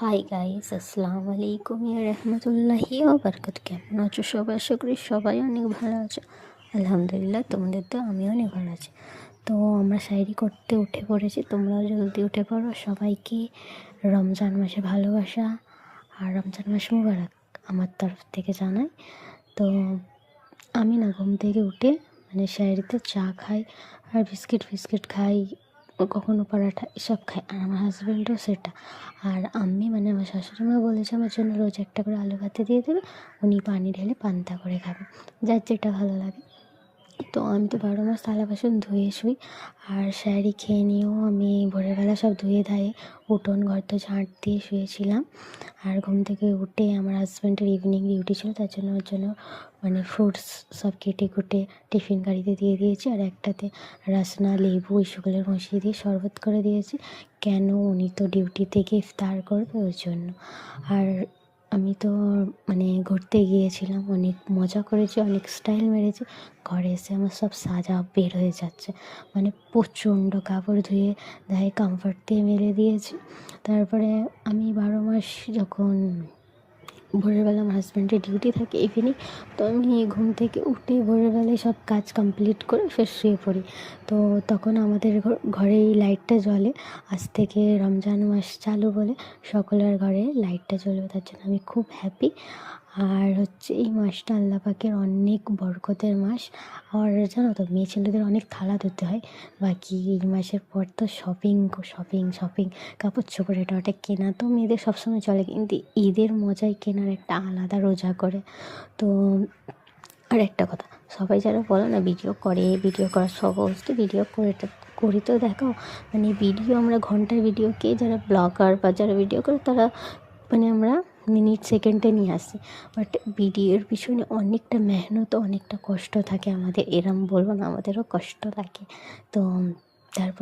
Hi guys, আসসালামু আলাইকুম রহমতুল্লাহি ওবারাকাত। কেমন আছো সবাই? আশা করি সবাই অনেক ভালো আছো। আলহামদুলিল্লাহ, তোমাদের তো আমিও অনেক ভালো আছি। তো আমরা শায়রি করতে উঠে পড়েছি, তোমরাও জলদি উঠে পড়ো। সবাইকে রমজান মাসে ভালোবাসা আর রমজান মাস মুবারক আমার তরফ থেকে জানাই। তো আমি না ঘুম থেকে উঠে শায়রিতে চা খাই আর বিস্কিট খাই, কখনো পরাঠা এসব খাই। আর আমার হাজব্যান্ডও সেটা। আর আমি আমার শাশুড়ি মা বলেছে আমার জন্য রোজ একটা করে আলু ভাতে দিয়ে দেবে, উনি পানি ঢেলে পান্তা করে খাবে, যার যেটা ভালো লাগে। তো আমি তো 12 মাস থালা বাসন ধুয়ে শুই। আর শাড়ি খেয়ে নিয়েও আমি ভোরবেলা সব ধুয়ে ধায়ে উঠোন ঘর তো ঝাঁট দিয়ে শুয়েছিলাম। আর ঘুম থেকে উঠে আমার হাজব্যান্ডের ইভিনিং ডিউটি ছিল, তার জন্য ওর জন্য ফ্রুটস সব কেটে কুটে টিফিন গাড়িতে দিয়ে দিয়েছি। আর একটাতে রাসনা লেবু এইসবগুলো বসিয়ে দিয়ে শরবত করে দিয়েছি, কেন উনি তো ডিউটি থেকে ইফতার করবে ওর জন্য। আর আমি তো ঘুরতে গিয়েছিলাম, অনেক মজা করেছি, অনেক স্টাইল মেরেছি। ঘরে এসে আমার সব সাজা বের হয়ে যাচ্ছে, প্রচণ্ড কাপড় ধুয়ে গায়ে কমফর্ট দিয়ে মেলে দিয়েছি। তারপরে আমি 12 মাস যখন ভোরবেলা আমার হাজব্যান্ডের ডিউটি থাকে ইভিনিং, তো আমি ঘুম থেকে উঠে ভোরবেলায় সব কাজ কমপ্লিট করে ফের শুয়ে পড়ি। তো তখন আমাদের ঘরেই লাইটটা জ্বলে, আজ থেকে রমজান মাস চালু বলে সকলের ঘরে লাইটটা জ্বলবে, তার জন্য আমি খুব হ্যাপি। আর এই মাসটা আল্লাহ পাকের অনেক বরকতের মাস। আর জানো তো, মেয়ে ছেলেদের অনেক থালা ধুতে হয়, বাকি এই মাসের পর তো শপিং শপিং শপিং, কাপড় চোপড় এটা ওটা কেনা তো মেয়েদের সবসময় চলে, কিন্তু ঈদের মজাই কেনার একটা আলাদা রোজা করে। তো আর একটা কথা, সবাই যারা বলে না ভিডিও করা সহজ, তো ভিডিও করি তো দেখাও। ভিডিও আমরা ঘন্টার ভিডিওকে যারা ব্লগার বা যারা ভিডিও করে তারা আমরা মিনিট সেকেন্ডে নিয়ে আসি, বাট ভিডিওর পিছনে অনেকটা মেহনত, অনেকটা কষ্ট থাকে আমাদের, এরম বলবো না, আমাদেরও কষ্ট লাগে। তো তারপর